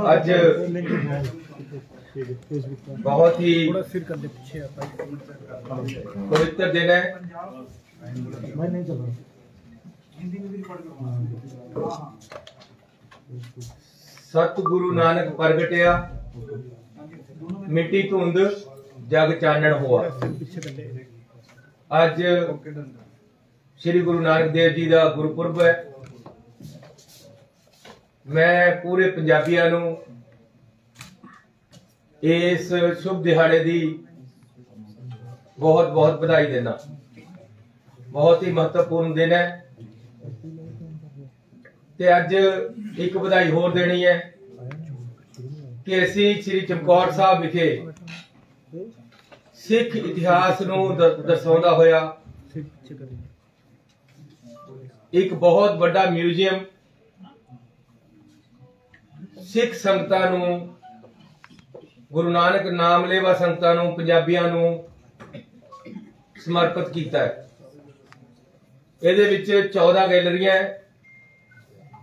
आज बहुत ही पवित्र दिन है। सतगुरु नानक प्रगटिया, मिट्टी धुंध जग चानण हुआ। आज श्री गुरु नानक देव जी का गुरपुरब है। मैं पूरे पंजाबियों नूं इस शुभ दिहाड़े की बहुत बहुत बधाई देना। बहुत ही महत्वपूर्ण दिन है। ते अज एक बधाई होर देनी है कि असी श्री चमकौर साहब विखे सिख इतिहास नूं दर्शाउंदा होया एक बहुत बड़ा म्यूजियम सिख संगतां नूं, गुरु नानक नाम लेवा संगतां नूं, पंजाबियां नूं समर्पित कीता है। इहदे विच 14 गैलरियां है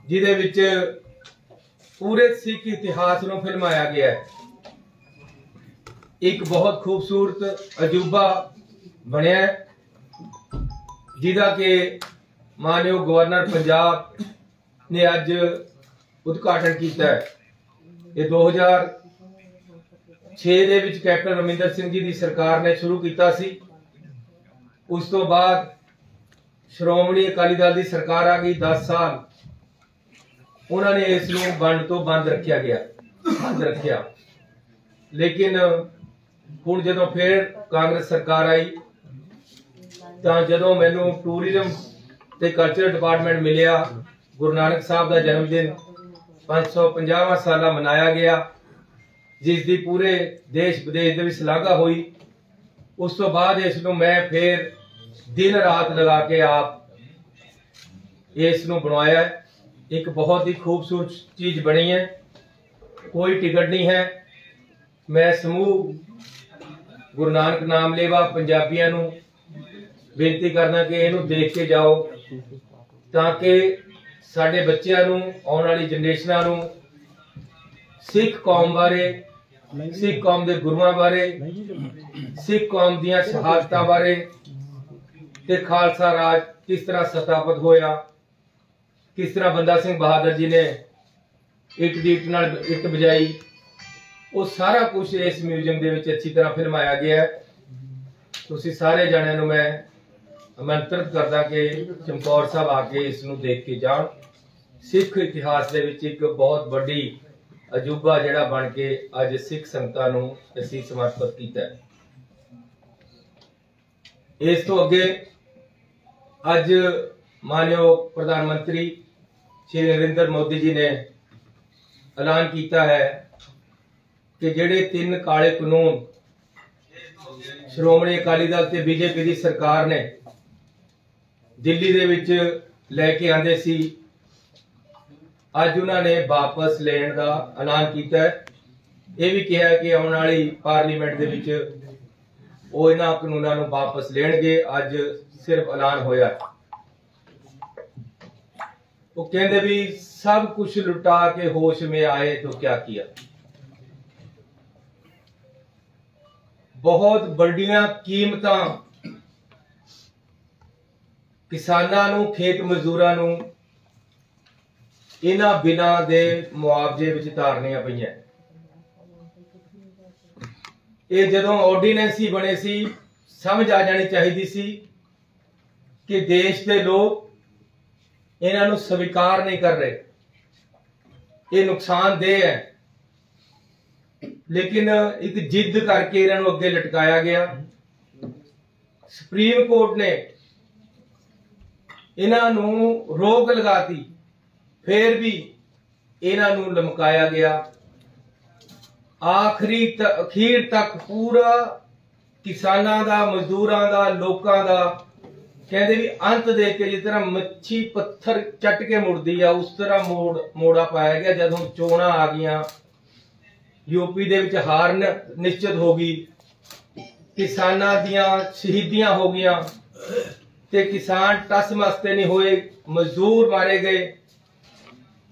जिहदे विच पूरे सिख इतिहास नूं फिल्माया गया है। एक बहुत खूबसूरत अजूबा बनिया है जिहदा कि मानयोग गवर्नर पंजाब ने अज उद्घाटन किया है। ये 2006 दे विच कैप्टन अमरिंदर सिंह जी की सरकार ने शुरू किया सी। उस तो बाद श्रोमणी अकाली दल की सरकार आ गई। 10 साल उन्होंने इस वंड तो बंद रखा। लेकिन हुण जदों फिर कांग्रेस सरकार आई तो जदों मैनू टूरिज्म ते कल्चरल डिपार्टमेंट मिलिया, गुरु नानक साहब का जन्मदिन 550वां साला मनाया गया, जिसकी पूरे देश विदेश में सलाघा हुई। उस तो बाद इसनूं मैं फिर दिन रात लगा के आप इसनूं बनवाया। एक बहुत ही खूबसूरत चीज बनी है, कोई टिकट नहीं है। मैं समूह गुरु नानक नाम लेवा पंजाबियों नूं बेनती करना कि इहनूं देख के जाओ ताकि साडे बच्चों नूं, आने वाली जनरेशनां नूं सिख कौम बारे, सिख कौम के गुरुआं बारे, सिख कौम दीयां शहादतां बारे ते खालसा राज किस तरह स्थापित होया, किस तरह बंदा सिंह बहादुर जी ने इट दी इट नाल इट बजाई, वो सारा कुछ इस म्यूजियम दे विच अच्छी तरह फिल्माया गया है। तुसीं सारे जणिਆਂ ਨੂੰ मैं आमंत्रित करदा कि चमकौर साहब आके इसनूं देख के जाण। सिख इतिहास दे विच एक बहुत बड़ी अजूबा जिहड़ा बन के अज सिख संगतां नूं असीं समर्पित कीता है। इस तो अगे अज मानयोग प्रधानमंत्री श्री नरेंद्र मोदी जी ने ऐलान किया है कि जिहड़े 3 काले कानून श्रोमणी अकाली दल ते बीजेपी की सरकार ने दिल्ली दे विच लैके आंदे सी, अज उन्होंने वापस लेने का ऐलान किया है। यह भी कहा कि आने वाली पार्लीमेंट दे विच वो इन्हां कानूनां नूं वापस लेणगे। अज सिर्फ ऐलान होया। वो कहते भी सब कुछ लुटा के होश में आए तो क्या किया। बहुत बड़ियां कीमतां किसानां नूं, खेत मजदूरां नूं इन्हां बिना दे मुआवजे विच तारनियां पईयां। ये जदों ऑर्डीनेंस ही बने सी, समझ आ जानी चाहिए सी कि देश के लोग इन्हां नूं स्वीकार नहीं कर रहे, ये नुकसानदेह है। लेकिन एक जिद करके इन्हां नूं अगे लटकाया गया। सुप्रीम कोर्ट ने इन्हां नूं रोक लगाती, फिर भी इन्हां नूं लमकाया गया। अखीर तक पूरा किसानां दा, मजदूरां दा, लोकां दा कहते भी अंत देख के जिस तरह मच्छी पत्थर चट के मुड़दी आ, उस तरह मोड़ा पाया गया। जदों चोणां आ गईयां, यूपी दे विच हार निश्चित हो गई, किसानां दियां शहीदियां हो गईयां ते किसान टस मस्ते नहीं होए, मजदूर मारे गए।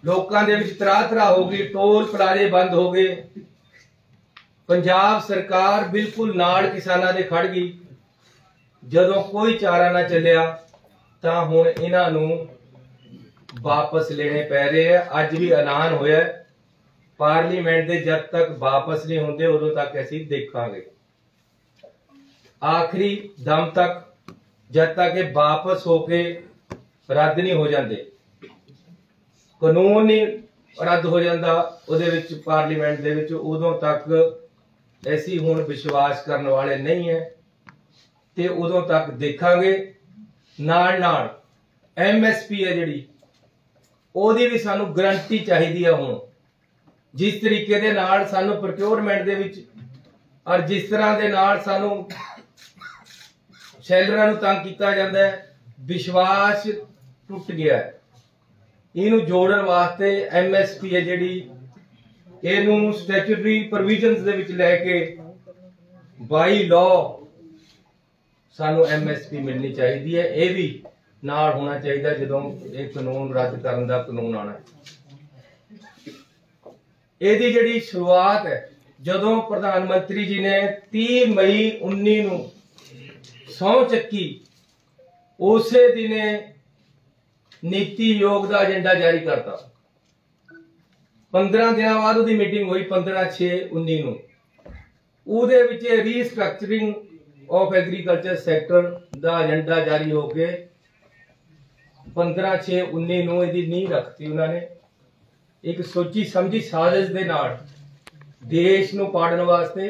ਲੋਕਾਂ ਦੇ ਵਿੱਚ ਤਰਾਹ ਤਰਾਹ ਹੋ ਗਈ, ਟੋਲ ਪਲਾਜ਼ੇ ਬੰਦ ਹੋ ਗਏ। ਪੰਜਾਬ ਸਰਕਾਰ ਬਿਲਕੁਲ ਨਾਲ ਕਿਸਾਨਾਂ ਦੇ ਖੜ ਗਈ। ਜਦੋਂ ਕੋਈ ਚਾਰਾ ਨਾ ਚੱਲਿਆ ਤਾਂ ਹੁਣ ਇਹਨਾਂ ਨੂੰ ਵਾਪਸ ਲੈਣੇ ਪੈ ਰਹੇ ਆ। ਅੱਜ ਵੀ ਐਲਾਨ ਹੋਇਆ ਪਾਰਲੀਮੈਂਟ ਦੇ, जब तक वापस नहीं होंगे उदों तक असीं देखांगे, आखिरी दम तक, जब तक ये वापस होके रद्द नहीं हो जाते, कानून नहीं रद्द हो जाता उहदे विच पार्लीमेंट दे विच, उदों तक असीं हुण विश्वास करने वाले नहीं है ते उदों तक देखांगे। नाल नाल MSP है जिहड़ी ओहदी भी सानू गारंटी चाहिदी है। हुण जिस तरीके दे नाल सानू प्रोक्योरमेंट दे विच और जिस तरह दे नाल सानू शैलरां नूं तंग कीता जांदा है, विश्वास टुट गया है। इहनूं जोड़न वास्ते MSP है जिहड़ी इहनूं स्टैट्यूटरी प्रोविजनस दे विच लैके बाई लॉ सानू MSP मिलनी चाहिदी है। यह भी नाल होना चाहिए जदों ये कानून रद्द करन दा कानून आना है। ਇਹਦੀ ਜਿਹੜੀ शुरुआत है ਜਦੋਂ प्रधानमंत्री जी ने 30 मई 19 ਨੂੰ ਸਹੁੰ ਚੱਕੀ, ਉਸੇ ਦਿਨੇ नीति योग ਦਾ ਏਜੰਡਾ ਜਾਰੀ ਕਰਤਾ। 15 ਦਿਨਾਂ ਬਾਅਦ ਉਹਦੀ ਮੀਟਿੰਗ ਹੋਈ 15/6/19 ਨੂੰ। ਉਹਦੇ ਵਿੱਚ ਰੀਸਟਰਕਚਰਿੰਗ ਆਫ ਐਗਰੀਕਲਚਰ ਸੈਕਟਰ ਦਾ ਏਜੰਡਾ ਜਾਰੀ ਹੋ ਕੇ 15/6/19 ਨੂੰ ਇਹਦੀ ਨੀਂਹ ਰੱਖਤੀ ਉਹਨਾਂ ਨੇ। एक सोची समझी साजिश दे नाल देश नूं पाड़न वास्ते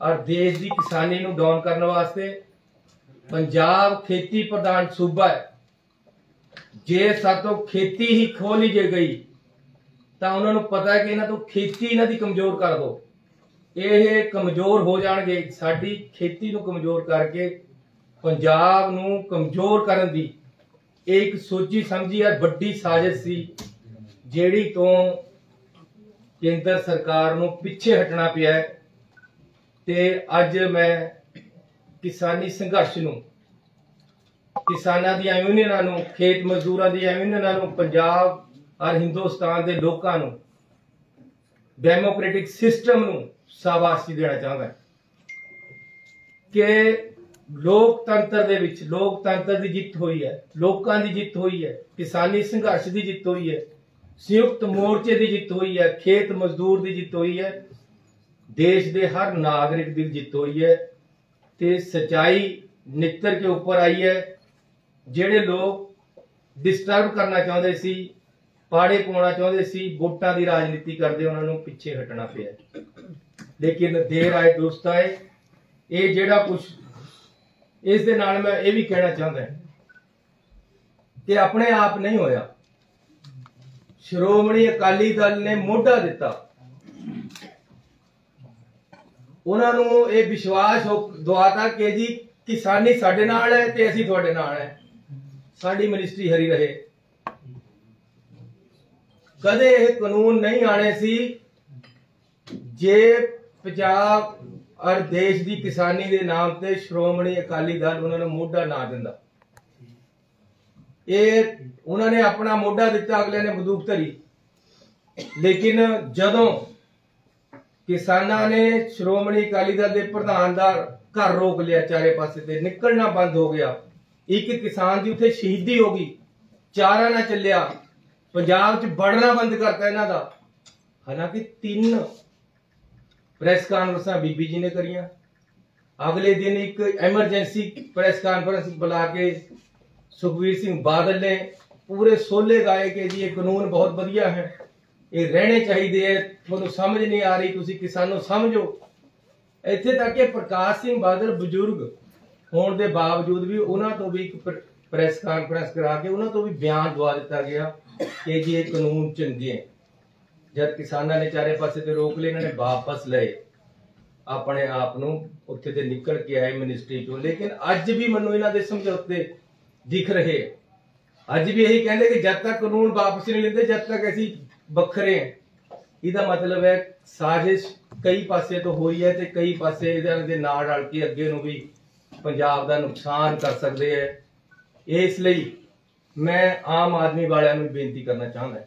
और देश की किसानी नूं डाउन करने वास्ते। पंजाब खेती प्रधान सूबा है, जे सातों खेती ही खो ली जे गई तो उन्होंने पता है कि इन्हां तों खेती इन्हां दी कमजोर कर दो, ये कमजोर हो जाणगे। साडी खेती नूं कमजोर करके पंजाब नूं कमजोर करन दी एक सोची समझी है वड्डी साजिश सी, ਜਿਹੜੀ ਤੋਂ ਕੇਂਦਰ ਸਰਕਾਰ ਨੂੰ ਪਿੱਛੇ ਹਟਣਾ ਪਿਆ ਹੈ। ਤੇ ਅੱਜ ਮੈਂ ਕਿਸਾਨੀ ਸੰਘਰਸ਼ ਨੂੰ, ਕਿਸਾਨਾਂ ਦੀਆਂ ਯੂਨੀਅਨਾਂ ਨੂੰ, ਖੇਤ ਮਜ਼ਦੂਰਾਂ ਦੀਆਂ ਯੂਨੀਅਨਾਂ ਨੂੰ, ਪੰਜਾਬ ਔਰ ਹਿੰਦੁਸਤਾਨ ਦੇ ਲੋਕਾਂ ਨੂੰ, ਡੈਮੋਕ੍ਰੈਟਿਕ ਸਿਸਟਮ ਨੂੰ ਸ਼ਾਬਾਸ਼ੀ ਦੇਣਾ ਚਾਹੁੰਦਾ ਕਿ ਲੋਕਤੰਤਰ ਦੇ ਵਿੱਚ ਲੋਕਤੰਤਰ ਦੀ ਜਿੱਤ ਹੋਈ ਹੈ, ਲੋਕਾਂ ਦੀ ਜਿੱਤ ਹੋਈ ਹੈ, ਕਿਸਾਨੀ ਸੰਘਰਸ਼ ਦੀ ਜਿੱਤ ਹੋਈ ਹੈ, संयुक्त मोर्चे की जित हुई है, खेत मजदूर की जित हुई है, देश के हर नागरिक की जित हुई है। ते सच्चाई नितर के ऊपर आई है। जेड़े लोग डिस्टर्ब करना चाहते सी, पाड़े पाउणा चाहते सी, वोटां की राजनीति करते उन्होंने पिछे हटना पिया। लेकिन देर आए दुरुस्त आए। ये जेड़ा कुछ इस दे नाल मैं ये भी कहना चाहता कि अपने आप नहीं होया। श्रोमणी अकाली दल ने मोढा दिता, उन्होंने ये विश्वास दवाता कि जी किसानी साडे नाल है ते असीं तुहाडे नाल है, साडी मिनिस्ट्री हरी रहे। कदे ये कानून नहीं आने सी जे पंजाब और देश की किसानी के नाम ते श्रोमणी अकाली दल उन्होंने मोढा ना दिंदा। ये उन्होंने अपना मोढा दिता, अगले ने बंदूक धरी। लेकिन जदों किसानां ने श्रोमणी अकाली दल के प्रधान का घर रोक लिया, चारे पासे ते निकलना बंद हो गया, एक किसान की उत्थे शहीदी हो गई, चारा ना चलिया, पंजाब च बढ़ना बंद करता इन्हां दा। हालांकि 3 प्रेस कानफ्रेंसां बीबी जी ने करियां, अगले दिन एक एमरजेंसी प्रेस कानफ्रेंस बुला के सुखबीर सिंह बादल ने पूरे सोले गाए कि जी ये कानून बहुत बढ़िया है, ये रहने चाहिए, तुहानूं समझ नहीं आ रही, तुसीं किसानों समझो। इत्थे तक कि प्रकाश सिंह बादल बुजुर्ग होने के बावजूद भी उन्हां तो भी एक प्रेस कानफ्रेंस करा के उन्हां तो भी बयान दवा दिता गया कि जी ये कानून चंगे हैं। जब किसानों ने चारे पासे ते रोक ले, इन्होंने वापस ले अपने आप नूं उत्थे ते निकल के आए मिनिस्ट्री चों। लेकिन अज भी मैनूं इन्हां दे समझौते दिख रहे। अज भी यही कहते कि जब तक कानून वापस नहीं लेते, जब तक असीं बखरे हैं। इसका मतलब है साजिश कई पासे तो हुई है, तो कई पासे इहदे दे नाल रल के अगे नूं भी पंजाब दा नुकसान कर सकते हैं। इसलिए मैं आम आदमी वालियां नूं बेनती करना चाहुंदा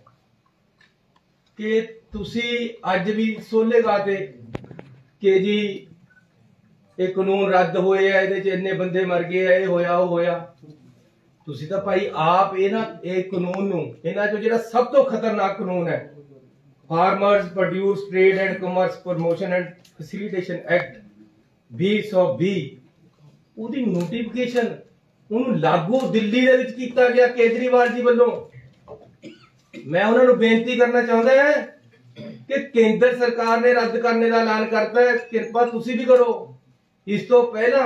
कि तुसी अज भी सोले गाते कि जी ये कानून रद्द होए है, इहदे च इन्ने बंदे मर गए, ये होया वो होया। तुसी तां भाई आप ये कानून नूं, इन्हां चों जिहड़ा सब तो खतरनाक कानून है, farmers produce trade and commerce promotion and facilitation act 2020 ਉਹਦੀ ਨੋਟੀਫਿਕੇਸ਼ਨ ਉਹਨੂੰ ਲਾਗੂ ਦਿੱਲੀ ਦੇ ਵਿੱਚ ਕੀਤਾ ਗਿਆ ਕੇਜਰੀਵਾਲ ਜੀ ਵੱਲੋਂ। मैं उन्होंने बेनती करना चाहता है कि केंद्र सरकार ने रद्द करने का ऐलान करता है, कृपा तुसी भी करो। इस तो पहला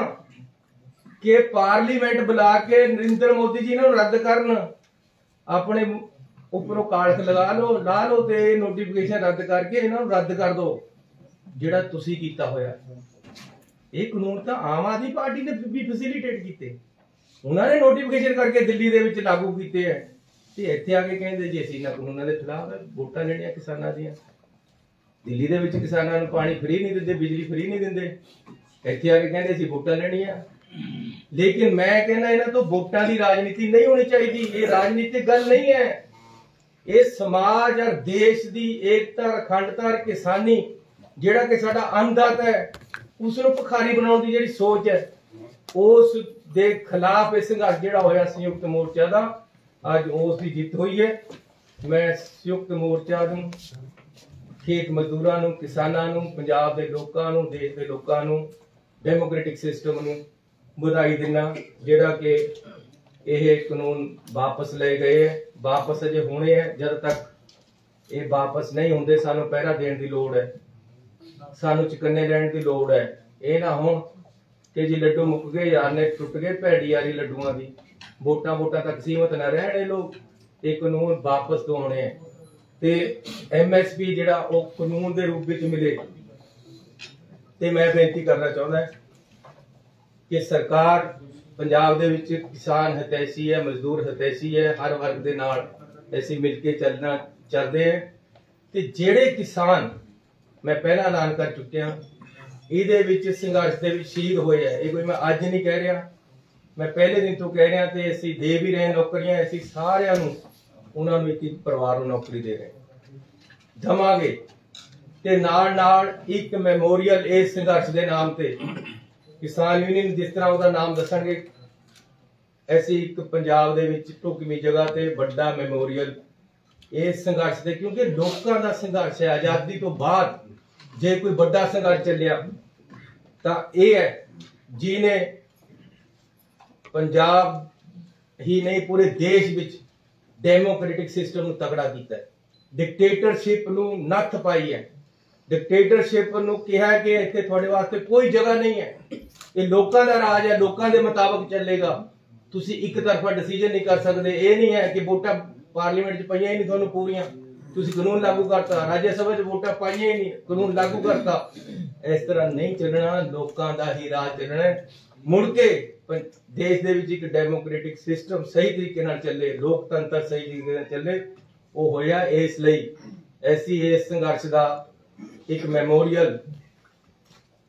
कि पार्लीमेंट बुला के नरेंद्र मोदी जी ने रद्द करन, अपने उपरों कालख ला लो ते नोटिफिकेशन रद्द करके इन्हों रद्द कर दो जिहड़ा तुसी कीता होया। ये कानून तो आम आदमी पार्टी ने भी फैसिलिटेट किए, उन्होंने नोटिफिकेशन करके दिल्ली दे विच लागू किए है ते इत्थे आके कहंदे जी असीं इन्हां कानूनां दे खिलाफ है। वोटां लेणियां किसानां दीयां, दिल्ली दे विच किसानां नूं पानी फ्री नहीं दिंदे, बिजली फ्री नहीं दिंदे, इत्थे आके कहंदे असीं वोटां लेणियां। लेकिन मैं कहना इन्हां तो वोटां दी राजनीति नहीं होनी चाहिए। ये राजनीतिक गल नहीं है, ये समाज और देश की एकता अखंडता और किसानी जिहड़ा कि साडा अन्नदाता है उसनूं भखारी बनाउण दी जिहड़ी सोच है उस दे खिलाफ ये संघर्ष जिहड़ा होया संयुक्त मोर्चा दा अज उसकी जित हुई है। मैं संयुक्त मोर्चा नूं, खेत मजदूरां नूं, किसानां नूं, पंजाब दे लोकां नूं, देश दे लोकां नूं, डेमोक्रेटिक सिस्टम नूं बधाई दिना जिहड़ा कि यह कानून वापस ले गए है। वापस अजे होने हैं, जब तक ये वापस नहीं होंदे सानूं पहरा देण दी लोड़ है, सानूं चकन्ने लैण दी लोड़ है। ये ना होण कि जी लड्डू मुक गए, यार ने टुट गए, भैड़ी यारी लड्डूआं दी, वोटां तक सीमित न रहण। ये लोग ये कानून वापस तो होने हैं ते MSP जिहड़ा वो कानून दे रूप विच मिले। ते मैं बेनती करना चाहुंदा कि सरकार पंजाब दे विच किसान हितैषी है, मजदूर हितैषी है, हर वर्ग दे नाल असीं मिल के चलना चाहते हैं। ते जिहड़े किसान मैं पहला ऐलान कर चुकिया इहदे विच संघर्ष दे विच शहीद होए है, ये कोई मैं अज नहीं कह रहा, मैं पहले दिन तो कह रहा ते असीं दे भी रहे नौकरियां, असीं सारिआं नूं उन्हां नूं एक परिवार नूं नौकरी दे रहे दवांगे। ते नाल एक मैमोरीअल इस संघर्ष के नाम ते किसान यूनियन जिस तरह उसका नाम दसणगे, ऐसी एक पंजाब दे विच ढुकवीं जगह ते बड़ा मैमोरीअल इस संघर्ष दे, क्योंकि लोकां दा संघर्ष है। आजादी तो बाद जे कोई बड़ा संघर्ष चलिया तां इह है जिहने पंजाब ही नहीं पूरे देश विच डेमोक्रेटिक सिस्टम नूं तगड़ा कीता है, डिक्टेटरशिप नूं नत्थ पाई है, डिक्टेटरशिप नूं कहा कि इत्थे तुहाडे वास्ते कोई जगह नहीं है, ये लोकां दा राज है, लोकां दे मुताबिक चलेगा, तुसी एक तरफा डिसीजन नहीं कर सकते। ये नहीं है कि वोटां पार्लीमेंट च पईयां ही नहीं तुहानूं पूरियां, तुसी कानून लागू करता, राज्य सभा च वोटां पाईयां ही नहीं, कानून लागू करता। इस तरह नहीं चलना, लोकां दा ही राज चलना है। मुड़ के देश दे विच एक डेमोक्रेटिक सिस्टम सही तरीके नाल चले, लोकतंत्र सही तरीके नाल चले, वो होया। इसलिए ऐसी इस संघर्ष दा एक मैमोरीअल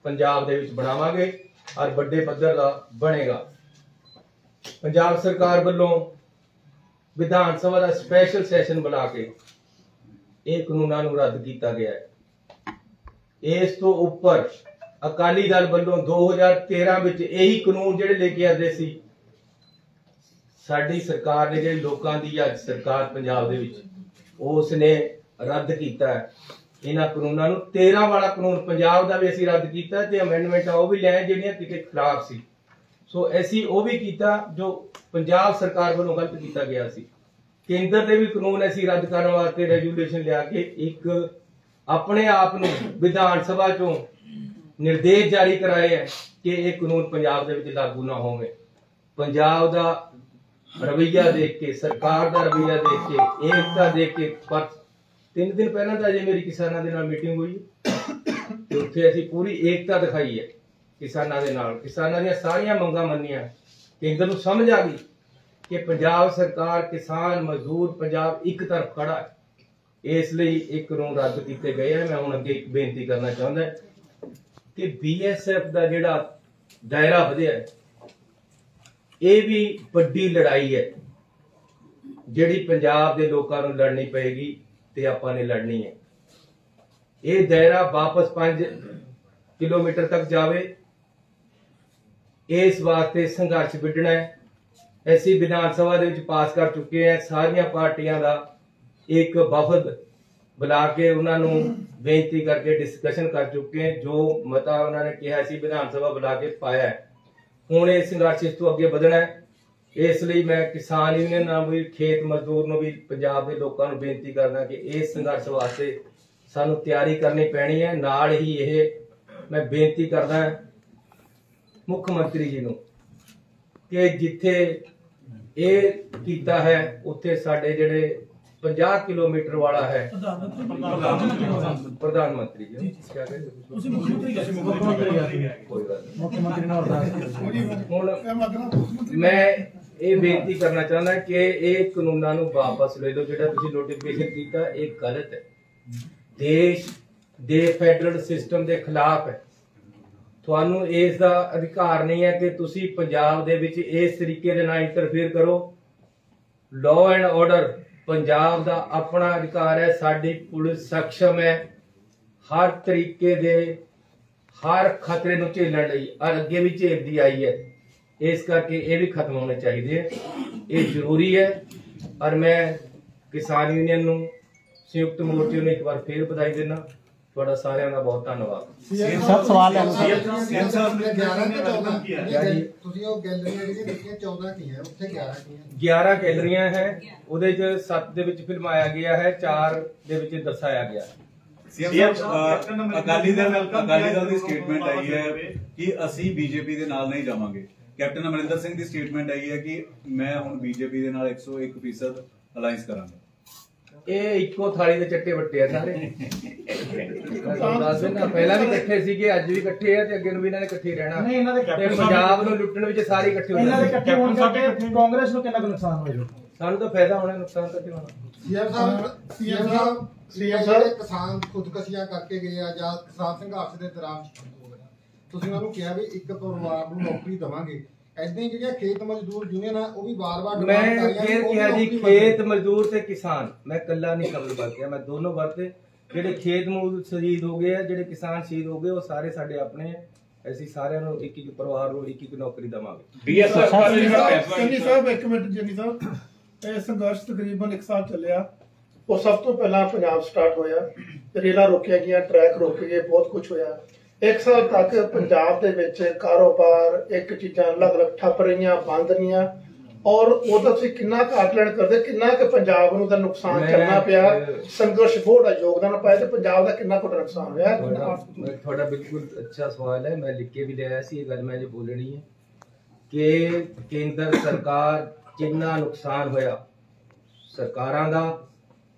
पंजाब दे विच बनावांगे और बड़े पद्धर दा बनेगा। पंजाब सरकार वालों विधान सभा का स्पैशल सैशन बुला के ये कानूनां नूं रद्द किया गया है। इस तो उपर अकाली दल वालों 2013 विच यही कानून जिहड़े लेके आते सी, साडी सरकार ने जिहड़ी लोकां दी अज सरकार पंजाब दे विच उसने रद्द किया है। इन्हां कानूनां नूं 13 वाला कानून पंजाब दा भी असीं रद्द किया ते अमेंडमेंटां वो भी लिआए जिहड़ियां किते खिलाफ सी। सो असीं वो भी किया जो पंजाब सरकार वालों गलत किया गया सी। केंद्र दे भी कानून असीं रद्द करने वास्ते रेजूलेशन लिया के एक अपने आप नूं विधान सभा चों निर्देश जारी कराए है कि यह कानून पंजाब दे विच लागू ना होवे। पंजाब दा रवैया देख के, सरकार दा रवैया देख के, एकता देख के, पर 3 दिन पहला तो अजे मेरी किसानां दे नाल मीटिंग हुई ते उत्थे असीं पूरी एकता दिखाई है किसानां दे नाल, किसानां दीयां सारियां मंगां मन्नियां। केंद्र नूं समझ आ गई कि पंजाब सरकार, किसान, मजदूर, पंजाब एक तरफ खड़ा है, इसलिए एक कानून रद्द किए गए हैं। मैं हुण अगे एक बेनती करना चाहुंदा कि BSF का जिहड़ा दायरा वधिया है, ये भी बड़ी लड़ाई है जिहड़ी पंजाब दे लोकां नूं लड़नी पएगी ਤੇ ਆਪਾਂ ਨੇ ਲੜਨੀ ਹੈ। ਇਹ ਦਾਇਰਾ ਵਾਪਸ 5 ਕਿਲੋਮੀਟਰ ਤੱਕ ਜਾਵੇ, ਇਸ ਵਾਸਤੇ ਸੰਘਰਸ਼ ਵਿੱਢਣਾ ਹੈ। ਅਸੀਂ ਵਿਧਾਨ ਸਭਾ ਦੇ ਵਿੱਚ ਪਾਸ ਕਰ ਚੁੱਕੇ ਹਾਂ, ਸਾਰੀਆਂ ਪਾਰਟੀਆਂ ਦਾ ਇੱਕ ਵਫਦ ਬੁਲਾ ਕੇ ਉਹਨਾਂ ਨੂੰ ਬੇਨਤੀ ਕਰਕੇ ਡਿਸਕਸ਼ਨ ਕਰ ਚੁੱਕੇ ਹਾਂ। ਜੋ ਮਤਾ ਉਹਨਾਂ ਨੇ ਕਿਹਾ ਸੀ ਵਿਧਾਨ ਸਭਾ ਬੁਲਾ ਕੇ ਪਾਇਆ ਹੈ। ਹੁਣ ਇਹ ਸੰਘਰਸ਼ ਇਸ ਤੋਂ ਅੱਗੇ ਵਧਣਾ ਹੈ। ਇਸ ਲਈ ਮੈਂ ਕਿਸਾਨ ਯੂਨੀਅਨ ਨਾਲ ਵੀ, ਖੇਤ ਮਜ਼ਦੂਰ ਨੂੰ ਵੀ, ਪੰਜਾਬ ਦੇ ਲੋਕਾਂ ਨੂੰ ਬੇਨਤੀ ਕਰਦਾ ਕਿ ਇਸ ਸੰਘਰਸ਼ ਵਾਸਤੇ ਸਾਨੂੰ ਤਿਆਰੀ ਕਰਨੀ ਪੈਣੀ ਹੈ। ਨਾਲ ਹੀ ਇਹ ਮੈਂ ਬੇਨਤੀ ਕਰਦਾ ਮੁੱਖ ਮੰਤਰੀ ਜੀ ਨੂੰ ਕਿ ਜਿੱਥੇ ਇਹ ਕੀਤਾ ਹੈ ਉੱਥੇ ਸਾਡੇ ਜਿਹੜੇ 50 ਕਿਲੋਮੀਟਰ ਵਾਲਾ ਹੈ ਪ੍ਰਧਾਨ ਮੰਤਰੀ ਜੀ ਕੀ ਕਹਿੰਦੇ ਤੁਸੀਂ ਮੁੱਖ ਮੰਤਰੀ ਨਾਲ ਹੁਣ ਮੈਂ ਇਹ ਬੇਨਤੀ ਕਰਨਾ ਚਾਹੁੰਦਾ ਕਿ ਇਹ ਕਾਨੂੰਨਾਂ ਨੂੰ ਵਾਪਸ ਲੈ ਲਓ। ਜਿਹੜਾ ਤੁਸੀਂ ਨੋਟੀਫਿਕੇਸ਼ਨ ਕੀਤਾ ਇਹ ਗਲਤ ਹੈ, ਦੇਸ਼ ਦੇ ਫੈਡਰਲ ਸਿਸਟਮ ਦੇ ਖਿਲਾਫ ਹੈ। ਤੁਹਾਨੂੰ ਇਸ ਦਾ ਅਧਿਕਾਰ ਨਹੀਂ ਹੈ ਕਿ ਤੁਸੀਂ ਪੰਜਾਬ ਦੇ ਵਿੱਚ ਇਸ ਤਰੀਕੇ ਦੇ ਨਾਲ ਇੰਟਰਫੇਅਰ ਕਰੋ। ਲਾਅ ਐਂਡ ਆਰਡਰ ਪੰਜਾਬ ਦਾ ਆਪਣਾ ਅਧਿਕਾਰ ਹੈ। ਸਾਡੀ ਪੁਲਿਸ ਸક્ષਮ ਹੈ ਹਰ ਤਰੀਕੇ ਦੇ ਹਰ ਖਤਰੇ ਨੂੰ ਝੇਲਣ ਲਈ, ਔਰ ਅੱਗੇ ਵੀ ਝੇਲਦੀ ਆਈ ਹੈ। ਇਸ ਕਰਕੇ ਇਹ ਵੀ ਖਤਮ ਹੋਣੇ ਚਾਹੀਦੇ ਹੈ, ਇਹ ਜ਼ਰੂਰੀ ਹੈ। ਔਰ ਮੈਂ ਕਿਸਾਨ ਯੂਨੀਅਨ ਨੂੰ, ਸੰਯੁਕਤ ਮੋਰਚੇ ਨੂੰ ਇੱਕ ਵਾਰ ਫੇਰ ਵਧਾਈ ਦੇਣਾ। ਤੁਹਾਡਾ ਸਾਰਿਆਂ ਦਾ ਬਹੁਤ ਧੰਨਵਾਦ। ਸਭ ਸਵਾਲ ਹੈ ਸੀਐਮ ਸਾਹਿਬ ਨੇ 11 ਤੇ 14 ਕੀ ਹੈ ਤੁਸੀਂ ਉਹ ਗੈਲਰੀਆਂ ਜਿਹੜੀਆਂ ਦੇਖੀਆਂ 14 ਕੀ ਹੈ ਉੱਥੇ 11 ਕੀ ਹੈ 11 ਗੈਲਰੀਆਂ ਹੈ, ਉਹਦੇ ਚ 7 ਦੇ ਵਿੱਚ ਫਿਲਮਾਇਆ ਗਿਆ ਹੈ, 4 ਦੇ ਵਿੱਚ ਦਰਸਾਇਆ ਗਿਆ ਹੈ। ਅਕਾਲੀ ਦਲ ਦੀ ਸਟੇਟਮੈਂਟ ਆਈ ਹੈ ਕਿ ਅਸੀਂ ਬੀਜੇਪੀ ਦੇ ਨਾਲ ਨਹੀਂ ਜਾਵਾਂਗੇ। ਕੈਪਟਨ ਅਮਰਿੰਦਰ ਸਿੰਘ ਦੀ ਸਟੇਟਮੈਂਟ ਆਈ ਹੈ ਕਿ ਮੈਂ ਹੁਣ ਬੀਜੇਪੀ ਦੇ ਨਾਲ 101% ਅਲਾਈਅੰਸ ਕਰਾਂਗਾ। ਇਹ ਇੱਕੋ ਥਾਲੀ ਦੇ ਚੱਟੇ ਵੱਟੇ ਆ ਸਾਰੇ। ਪਹਿਲਾਂ ਵੀ ਇਕੱਠੇ ਸੀਗੇ, ਅੱਜ ਵੀ ਇਕੱਠੇ ਆ ਤੇ ਅੱਗੇ ਨੂੰ ਵੀ ਇਹਨਾਂ ਨੇ ਇਕੱਠੇ ਰਹਿਣਾ। ਤੇ ਪੰਜਾਬ ਨੂੰ ਲੁੱਟਣ ਵਿੱਚ ਸਾਰੇ ਇਕੱਠੇ ਹੋ ਜਾਣਗੇ। ਕਾਂਗਰਸ ਨੂੰ ਕਿੰਨਾ ਨੁਕਸਾਨ ਹੋਏਗਾ? ਸਾਨੂੰ ਤਾਂ ਫਾਇਦਾ ਹੋਣਾ, ਨੁਕਸਾਨ ਤਾਂ ਹੋਣਾ। ਸੀਐਮ ਸਾਹਿਬ ਕਿਸਾਨ ਖੁਦਕਸ਼ੀਆਂ ਕਰਕੇ ਗਏ ਆ ਜਾਂ ਕਿਸਾਨ ਸੰਘਰਸ਼ ਦੇ ਦੌਰਾਨ ਤੁਸੀਂ ਉਹਨਾਂ ਨੂੰ ਕਿਹਾ ਵੀ ਇੱਕ ਪਰਿਵਾਰ ਨੂੰ ਨੌਕਰੀ ਦੇਵਾਂਗੇ। ਏਦਾਂ ਹੀ ਜਿਹੜੀਆਂ ਖੇਤ ਮਜ਼ਦੂਰ ਯੂਨੀਅਨ ਆ ਉਹ ਵੀ ਵਾਰ-ਵਾਰ ਮੈਂ ਫੇਰ ਕਿਹਾ ਜੀ ਖੇਤ ਮਜ਼ਦੂਰ ਤੇ ਕਿਸਾਨ, ਮੈਂ ਇਕੱਲਾ ਨਹੀਂ ਸ਼ਬਦ ਵਰਤਿਆ, ਮੈਂ ਦੋਨੋਂ ਵਰਤੇ। ਜਿਹੜੇ ਖੇਤ ਮਜ਼ਦੂਰ ਸ਼ਹੀਦ ਹੋ ਗਏ ਆ, ਜਿਹੜੇ ਕਿਸਾਨ ਸ਼ਹੀਦ ਹੋ ਗਏ, ਉਹ ਸਾਰੇ ਸਾਡੇ ਆਪਣੇ ਆ। ਅਸੀਂ ਸਾਰਿਆਂ ਨੂੰ ਇੱਕ ਇੱਕ ਪਰਿਵਾਰ ਨੂੰ ਇੱਕ ਇੱਕ ਨੌਕਰੀ ਦੇਵਾਂਗੇ। ਜਨੀ ਸਾਹਿਬ ਇੱਕ ਮਿੰਟ, ਜਨੀ ਸਾਹਿਬ ਇਹ ਸੰਘਰਸ਼ ਤਕਰੀਬਨ 1 ਸਾਲ ਚੱਲਿਆ। ਉਹ ਸਭ ਤੋਂ ਪਹਿਲਾਂ ਪੰਜਾਬ ਸਟਾਰਟ ਹੋਇਆ, ਰੇਲਾਂ ਰੋਕੀਆਂ ਗਈਆਂ, ਟਰੈਕ ਰੋਕੇ ਗਏ, ਬਹੁਤ ਕੁਝ ਹੋਇਆ। 1 ਸਾਲ ਤੱਕ ਪੰਜਾਬ ਦੇ ਵਿੱਚ ਕਾਰੋਬਾਰ ਇੱਕ ਚੀਜ਼ਾਂ ਅਲੱਗ-ਅਲੱਗ ਠੱਪ ਰਹੀਆਂ, ਬੰਦ ਰਹੀਆਂ, ਔਰ ਉਹਦਾ ਤੁਸੀਂ ਕਿੰਨਾ ਆਕਲਨ ਕਰਦੇ, ਕਿੰਨਾ ਕਿ ਪੰਜਾਬ ਨੂੰ ਦਾ ਨੁਕਸਾਨ ਕਰਨਾ ਪਿਆ, ਸੰਘਰਸ਼ ਬਹੁਤ ਦਾ ਯੋਗਦਾਨ ਪਾਇਆ ਤੇ ਪੰਜਾਬ ਦਾ ਕਿੰਨਾ ਕੁ ਨੁਕਸਾਨ ਹੋਇਆ? ਤੁਹਾਡਾ ਬਿਲਕੁਲ ਅੱਛਾ ਸਵਾਲ ਹੈ, ਮੈਂ ਲਿਖ ਕੇ ਵੀ ਲਿਆ ਸੀ। ਇਹ ਗੱਲ ਮੈਂ ਜੋ ਬੋਲਣੀ ਹੈ ਕਿ ਕੇਂਦਰ ਸਰਕਾਰ ਜਿੰਨਾ ਨੁਕਸਾਨ ਹੋਇਆ ਸਰਕਾਰਾਂ ਦਾ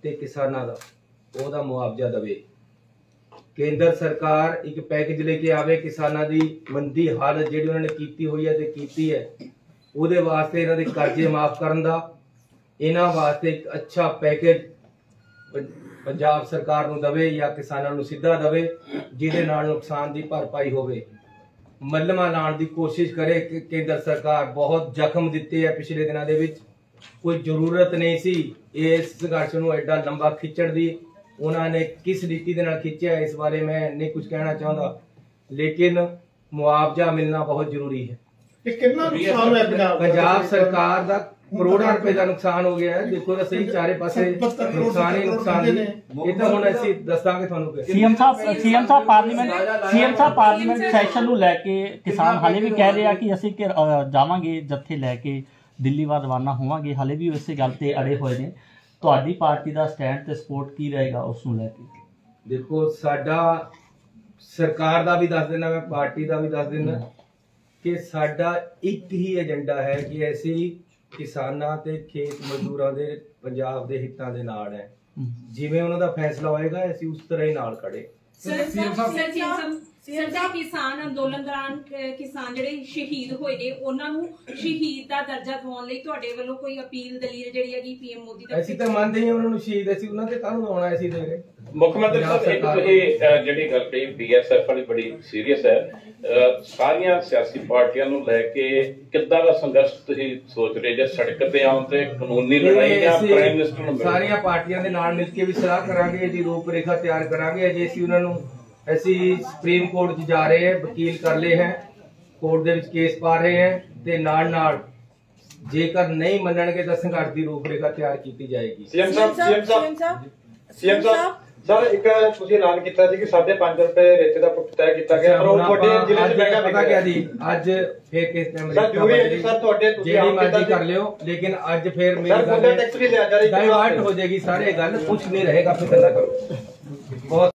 ਤੇ ਕਿਸਾਨਾਂ ਦਾ, ਉਹਦਾ ਮੁਆਵਜ਼ਾ ਦੇਵੇ। ਕੇਂਦਰ ਸਰਕਾਰ ਇੱਕ ਪੈਕੇਜ ਲੈ ਕੇ ਆਵੇ, ਕਿਸਾਨਾਂ ਦੀ ਮੰਦੀ ਹਾਲਤ ਜਿਹੜੀ ਉਹਨਾਂ ਨੇ ਕੀਤੀ ਹੋਈ ਹੈ ਤੇ ਕੀਤੀ ਹੈ, ਉਹਦੇ ਵਾਸਤੇ ਇਹਨਾਂ ਦੇ ਕਰਜ਼ੇ ਮਾਫ ਕਰਨ ਦਾ, ਇਹਨਾਂ ਵਾਸਤੇ ਇੱਕ ਅੱਛਾ ਪੈਕੇਜ ਪੰਜਾਬ ਸਰਕਾਰ ਨੂੰ ਦੇਵੇ ਜਾਂ ਕਿਸਾਨਾਂ ਨੂੰ ਸਿੱਧਾ ਦੇਵੇ, ਜਿਹਦੇ ਨਾਲ ਨੁਕਸਾਨ ਦੀ ਭਰਪਾਈ ਹੋਵੇ। ਮੱਲਮਾਂ ਲਾਉਣ ਦੀ ਕੋਸ਼ਿਸ਼ ਕਰੇ ਕਿ ਕੇਂਦਰ ਸਰਕਾਰ ਬਹੁਤ ਜ਼ਖਮ ਦਿੱਤੇ ਹੈ ਪਿਛਲੇ ਦਿਨਾਂ ਦੇ ਵਿੱਚ। ਕੋਈ ਜ਼ਰੂਰਤ ਨਹੀਂ ਸੀ ਇਸ ਸੰਘਰਸ਼ ਨੂੰ ਐਡਾ ਲੰਬਾ ਖਿੱਚਣ ਦੀ। ਉਹਨਾਂ ਨੇ ਕਿਸ ਰੀਤੀ ਦੇ ਨਾਲ ਖਿੱਚਿਆ ਇਸ ਬਾਰੇ ਮੈਂ ਨਹੀਂ ਕੁਝ ਕਹਿਣਾ ਚਾਹੁੰਦਾ, ਲੇਕਿਨ ਮੁਆਵਜ਼ਾ ਮਿਲਣਾ ਬਹੁਤ ਜ਼ਰੂਰੀ ਹੈ। ਕਿੰਨਾ ਨੁਕਸਾਨ ਹੋਇਆ ਪੰਜਾਬ ਸਰਕਾਰ ਦਾ? ਕਰੋੜਾਂ ਰੁਪਏ ਦਾ ਨੁਕਸਾਨ ਹੋ ਗਿਆ ਹੈ। ਦੇਖੋ ਤਾਂ ਸਹੀ, ਚਾਰੇ ਪਾਸੇ ਨੁਕਸਾਨ ਹੀ ਨੁਕਸਾਨ ਨੇ। ਇਹ ਤਾਂ ਹੁਣ ਅਸੀਂ ਦੱਸਾਂਗੇ ਤੁਹਾਨੂੰ। ਸੀਐਮ ਸਾਹਿਬ ਪਾਰਲੀਮੈਂਟ ਸੈਸ਼ਨ ਨੂੰ ਲੈ ਕੇ ਕਿਸਾਨ ਹਾਲੇ ਵੀ ਕਹਿ ਰਹੇ ਆ ਕਿ ਅਸੀਂ ਜਾਵਾਂਗੇ ਜੱਥੇ ਲੈ ਕੇ ਦਿੱਲੀ ਵੱਲ ਰਵਾਨਾ ਹੋਵਾਂਗੇ, ਹਾਲੇ ਵੀ ਇਸੇ ਗੱਲ ਤੇ ਅੜੇ ਹੋਏ ਨੇ। ਤੁਹਾਡੀ ਪਾਰਟੀ ਦਾ ਸਟੈਂਡ ਤੇ ਸਪੋਰਟ ਕੀ ਰਹੇਗਾ ਉਸ ਨੂੰ ਲੈ ਕੇ? ਦੇਖੋ, ਸਾਡਾ ਸਰਕਾਰ ਦਾ ਵੀ ਦੱਸ ਦੇਣਾ, ਮੈਂ ਪਾਰਟੀ ਦਾ ਵੀ ਦੱਸ ਦੇਣਾ ਕਿ ਸਾਡਾ ਇੱਕ ਹੀ ਏਜੰਡਾ ਹੈ ਕਿ ਅਸੀਂ ਕਿਸਾਨਾਂ ਤੇ ਖੇਤ ਮਜ਼ਦੂਰਾਂ ਦੇ ਪੰਜਾਬ ਦੇ ਹਿੱਤਾਂ ਦੇ ਨਾਲ ਹੈ। ਜਿਵੇਂ ਉਹਨਾਂ ਦਾ ਫੈਸਲਾ ਹੋਏਗਾ ਅਸੀਂ ਉਸ ਤਰ੍ਹਾਂ ਹੀ ਨਾਲ ਖੜੇ। ਕਿਸਾਨ ਅੰਦੋਲਨ ਦੌਰਾਨ ਕਿਸਾਨ ਜਿਹੜੇ ਸ਼ਹੀਦ ਹੋਏ ਨੇ ਉਹਨਾਂ ਨੂੰ ਸ਼ਹੀਦ ਦਾ ਦਰਜਾ ਦਿਵਾਉਣ ਲਈ ਤੁਹਾਡੇ ਵੱਲੋਂ ਕੋਈ ਅਪੀਲ ਦਲੀਲ ਜਿਹੜੀ ਹੈਗੀ ਪੀਐਮ ਮੋਦੀ ਤੱਕ? ਅਸੀਂ ਤਾਂ ਮੰਨਦੇ ਹਾਂ ਉਹਨਾਂ ਨੂੰ ਸ਼ਹੀਦ, ਅਸੀਂ ਉਹਨਾਂ ਤੇ ਕਾਹਨੂੰ ਆਉਣਾ, ਅਸੀਂ ਦੇ ਰਹੇ ਮੁੱਖ ਮੰਤਰੀ ਸਾਹਿਬ ਇੱਕ ਤੁਸੀਂ ਜਿਹੜੀ ਗੱਲ ਕਹੀ BSF ਵਾਲੀ ਬੜੀ ਸੀਰੀਅਸ ਹੈ। ਸਾਰੀਆਂ ਸਿਆਸੀ ਪਾਰਟੀਆਂ ਨੂੰ ਲੈ ਕੇ ਕਿੱਦਾਂ ਦਾ ਸੰਘਰਸ਼ ਤੁਸੀਂ ਸੋਚ ਰਹੇ ਜੇ ਸੜਕ ਤੇ ਆਉਣ ਤੇ ਕਾਨੂੰਨੀ ਲੜਾਈ ਜਾਂ ਪ੍ਰਾਈਮ ਮਿਨਿਸਟਰ ਨੂੰ ਸਾਰੀਆਂ ਪਾਰਟੀਆਂ ਦੇ ਨਾਲ ਮਿਲ ਕੇ ਵੀ ਸਲਾਹ ਕਰਾਂਗੇ, ਇਹਦੀ ਰੂਪ ਰੇਖਾ ਤਿਆਰ ਕਰਾਂਗੇ। ਅਜੇ ਅਸੀਂ ਉਹਨਾਂ ਨੂੰ ਅਸੀਂ ਸੁਪਰੀਮ ਕੋਰਟ 'ਚ ਜਾ ਰਹੇ ਹਾਂ, ਵਕੀਲ ਕਰ ਲਏ ਹੈ, ਕੋਰਟ ਦੇ ਵਿੱਚ ਕੇਸ ਪਾ ਰਹੇ ਹੈ ਤੇ ਨਾਲ ਜੇਕਰ ਨਹੀਂ ਮੰਨਣਗੇ ਤਾਂ ਸੰਘਰਸ਼ ਦੀ ਰੂਪ ਰੇਖਾ ਤਿਆਰ ਕੀਤੀ ਜਾਏਗੀ। ਸੀਐਮ ਸਾਹਿਬ ਸਰ ਇੱਕ ਤੁਸੀਂ ਐਲਾਨ ਕੀਤਾ ਸੀ ਕਿ 5.5 ਰੁਪਏ ਰੇਤੇ ਦਾ ਪੁੱਟ ਤੈਅ ਕੀਤਾ ਗਿਆ, ਪਰ ਉਹ ਤੁਹਾਡੇ ਜ਼ਿਲ੍ਹੇ 'ਚ ਮਹਿੰਗਾ ਪਤਾ ਕਿਆ ਜੀ, ਅੱਜ ਫੇਰ ਕਿਸ ਟਾਈਮ ਸਰ ਜ਼ਰੂਰੀ ਹੈ ਜੀ ਸਰ ਤੁਹਾਡੇ ਤੁਸੀਂ ਜਿਹੜੀ ਮਰਜ਼ੀ ਕਰ ਲਿਓ, ਲੇਕਿਨ ਅੱਜ ਫੇਰ ਮੇਰੀ ਗੱਲ ਟੈਕਸ ਵੀ ਲਿਆ ਜਾ ਰਹੀ ਡਾਇਵਰਟ ਹੋ ਜਾਏਗੀ ਸਾਰੇ ਗੱਲ, ਕੁਝ ਨਹੀਂ ਰਹੇਗਾ, ਫਿਕਰ ਨਾ ਕਰੋ। ਬਹੁਤ